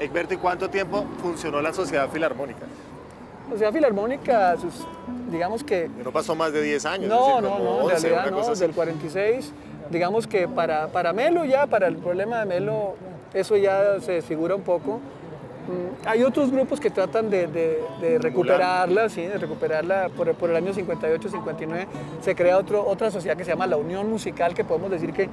Egberto, ¿y cuánto tiempo funcionó la Sociedad Filarmónica? La Sociedad Filarmónica, digamos que... No pasó más de 10 años. No, es decir, como en 11, realidad una cosa no, así. del 46. Digamos que para Melo ya, para el problema de Melo, eso ya se desfigura un poco. Hay otros grupos que tratan de recuperarla, sí, de recuperarla. Por el año 58, 59 se crea otra sociedad que se llama la Unión Musical, que podemos decir que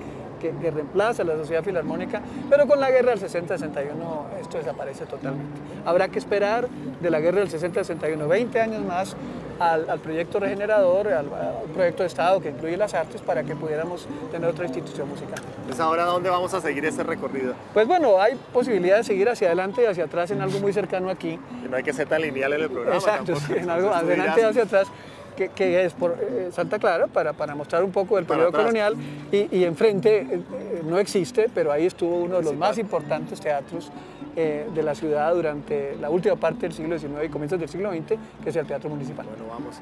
reemplaza a la Sociedad Filarmónica, pero con la guerra del 60-61 esto desaparece totalmente. Habrá que esperar de la guerra del 60-61 20 años más al proyecto regenerador, al proyecto de Estado que incluye las artes, para que pudiéramos tener otra institución musical. Entonces, ¿ahora dónde vamos a seguir este recorrido? Pues bueno, hay posibilidad de seguir hacia adelante y hacia atrás en algo muy cercano aquí. Y no hay que ser tan lineal en el programa. Exacto, tampoco. sí, en algo Entonces, tú adelante y dirás, hacia atrás, que es por Santa Clara, para mostrar un poco del periodo colonial, y enfrente no existe, pero ahí estuvo uno de los más importantes teatros de la ciudad durante la última parte del siglo XIX y comienzos del siglo XX, que es el Teatro Municipal. Bueno, vamos.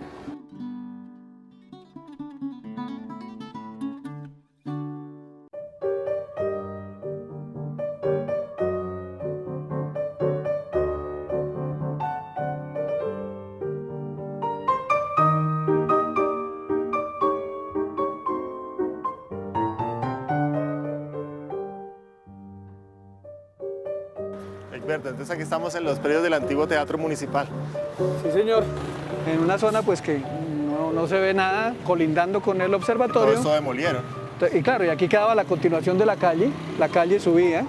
Egberto, entonces aquí estamos en los predios del antiguo Teatro Municipal. Sí, señor, en una zona pues que no se ve nada, colindando con el observatorio. Todo esto demolieron. Y claro, y aquí quedaba la continuación de la calle subía,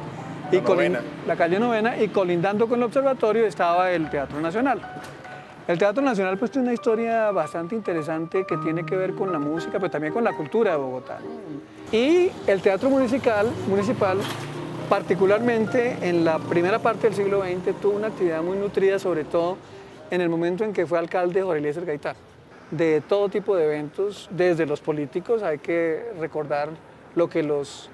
la calle Novena, y colindando con el observatorio estaba el Teatro Nacional. El Teatro Nacional pues tiene una historia bastante interesante que tiene que ver con la música, pero también con la cultura de Bogotá, ¿no? Y el Teatro Municipal, particularmente en la primera parte del siglo XX, tuvo una actividad muy nutrida, sobre todo en el momento en que fue alcalde Jorge Eliezer Gaitán. De todo tipo de eventos, desde los políticos, hay que recordar lo que los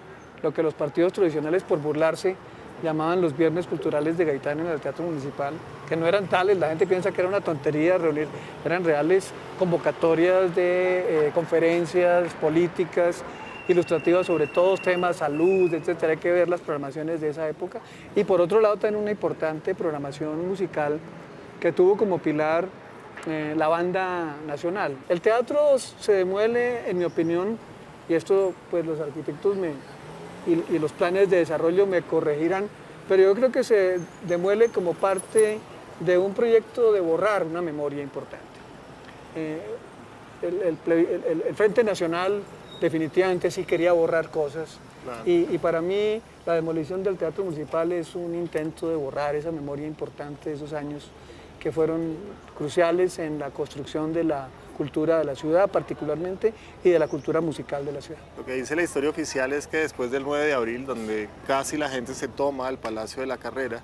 partidos tradicionales, por burlarse, llamaban los viernes culturales de Gaitán en el Teatro Municipal, que no eran tales, la gente piensa que era una tontería reunir, eran reales convocatorias de conferencias políticas, ilustrativas sobre todos temas, salud, etcétera. Hay que ver las programaciones de esa época. Y por otro lado también una importante programación musical que tuvo como pilar la banda nacional. El teatro se demuele, en mi opinión, y esto pues los arquitectos y los planes de desarrollo me corregirán, pero yo creo que se demuele como parte de un proyecto de borrar una memoria importante. El Frente Nacional definitivamente sí quería borrar cosas, claro. Y para mí la demolición del Teatro Municipal es un intento de borrar esa memoria importante de esos años que fueron cruciales en la construcción de la cultura de la ciudad particularmente y de la cultura musical de la ciudad. Lo que dice la historia oficial es que después del 9 de abril, donde casi la gente se toma el Palacio de la Carrera,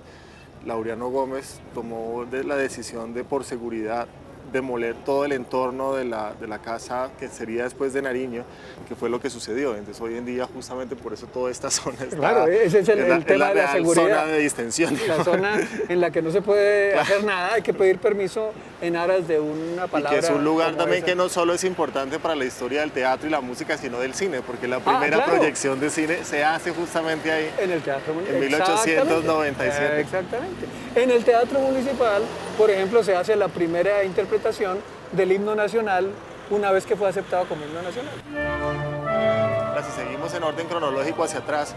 Laureano Gómez tomó la decisión de, por seguridad, demoler todo el entorno de la casa que sería después de Nariño, que fue lo que sucedió. Entonces hoy en día justamente por eso toda esta zona está... Claro, ese es el tema de la seguridad. Zona de distensión. La zona en la que no se puede hacer nada, hay que pedir permiso en aras de una palabra. Y que es un lugar también esa. Que no solo es importante para la historia del teatro y la música, sino del cine, porque la primera proyección de cine se hace justamente ahí. En el Teatro Municipal. En 1897. Exactamente. En el Teatro Municipal, por ejemplo, se hace la primera interpretación del himno nacional una vez que fue aceptado como himno nacional. Ahora, si seguimos en orden cronológico hacia atrás,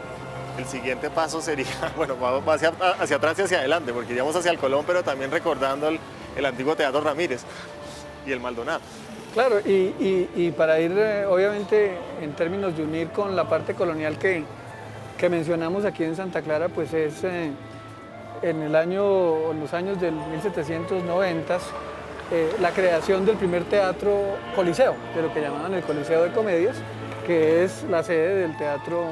el siguiente paso sería, bueno, hacia atrás y hacia adelante, porque iríamos hacia el Colón, pero también recordando el antiguo Teatro Ramírez y el Maldonado. Claro, y para ir, obviamente, en términos de unir con la parte colonial que mencionamos aquí en Santa Clara, pues es en los años del 1790, la creación del primer teatro coliseo, de lo que llamaban el Coliseo de Comedias, que es la sede del Teatro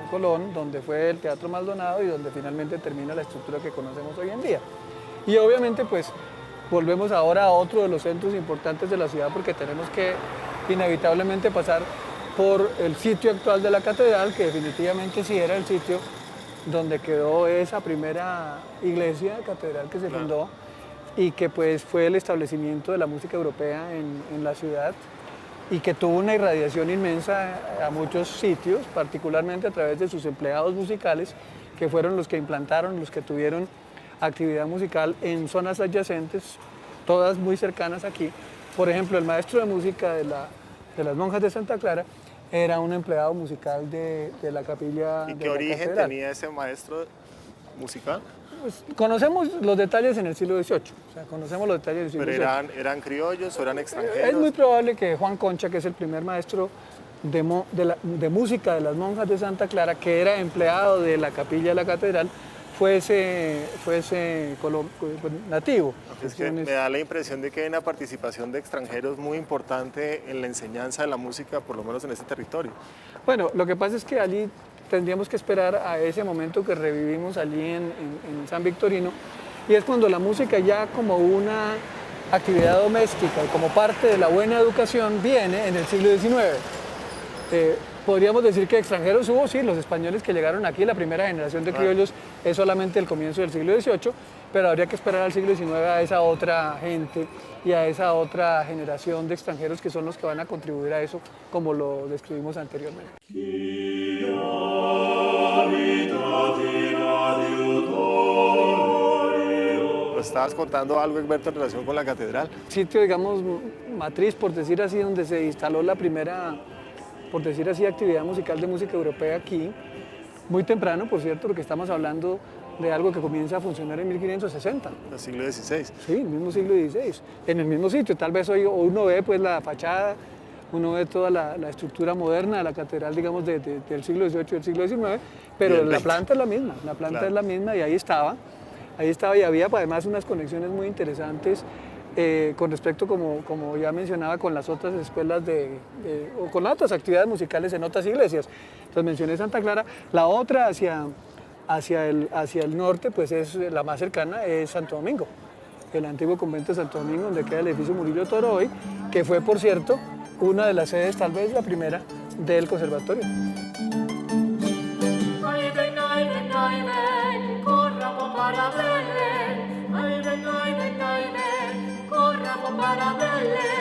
Colón, donde fue el Teatro Maldonado y donde finalmente termina la estructura que conocemos hoy en día. Y obviamente pues volvemos ahora a otro de los centros importantes de la ciudad, porque tenemos que inevitablemente pasar por el sitio actual de la catedral, que definitivamente sí era el sitio donde quedó esa primera iglesia, catedral que se fundó, y que pues fue el establecimiento de la música europea en la ciudad, y que tuvo una irradiación inmensa a muchos sitios, particularmente a través de sus empleados musicales, que fueron los que implantaron, los que tuvieron actividad musical en zonas adyacentes, todas muy cercanas aquí. Por ejemplo, el maestro de música de las monjas de Santa Clara era un empleado musical de la capilla ¿Y de qué la origen catedral. tenía ese maestro musical? Pues, conocemos los detalles en el siglo XVIII, o sea, conocemos los detalles del siglo ¿Pero XVIII. eran criollos o eran Es extranjeros? muy probable que Juan Concha, que es el primer maestro de música de las monjas de Santa Clara, que era empleado de la capilla de la catedral, fuese nativo. Es que me da la impresión de que hay una participación de extranjeros muy importante en la enseñanza de la música, por lo menos en este territorio. Bueno, lo que pasa es que allí tendríamos que esperar a ese momento que revivimos allí en San Victorino, y es cuando la música ya como una actividad doméstica y como parte de la buena educación viene en el siglo XIX. Podríamos decir que extranjeros hubo, sí, los españoles que llegaron aquí, la primera generación de criollos es solamente el comienzo del siglo XVIII, pero habría que esperar al siglo XIX a esa otra gente y a esa otra generación de extranjeros que son los que van a contribuir a eso, como lo describimos anteriormente. Nos estabas contando algo, Egberto, en relación con la catedral. Sitio, digamos, matriz, por decir así, donde se instaló la primera, por decir así, actividad musical de música europea aquí, muy temprano, por cierto, porque estamos hablando de algo que comienza a funcionar en 1560. El siglo XVI. Sí, el mismo siglo XVI, en el mismo sitio. Tal vez hoy uno ve pues la fachada, uno ve toda la estructura moderna de la catedral, digamos, del siglo XVIII y del siglo XIX, pero la planta es la misma, la planta es la misma y ahí estaba y había además unas conexiones muy interesantes con respecto, como ya mencionaba, con las otras escuelas o con las otras actividades musicales en otras iglesias. Entonces mencioné Santa Clara, la otra hacia el norte, pues es la más cercana, es Santo Domingo, el antiguo convento de Santo Domingo, donde queda el edificio Murillo Toro hoy, que fue, por cierto, una de las sedes, tal vez la primera, del conservatorio. Ay, ven, corramos para Belén. Ay, ven, corramos para Belén.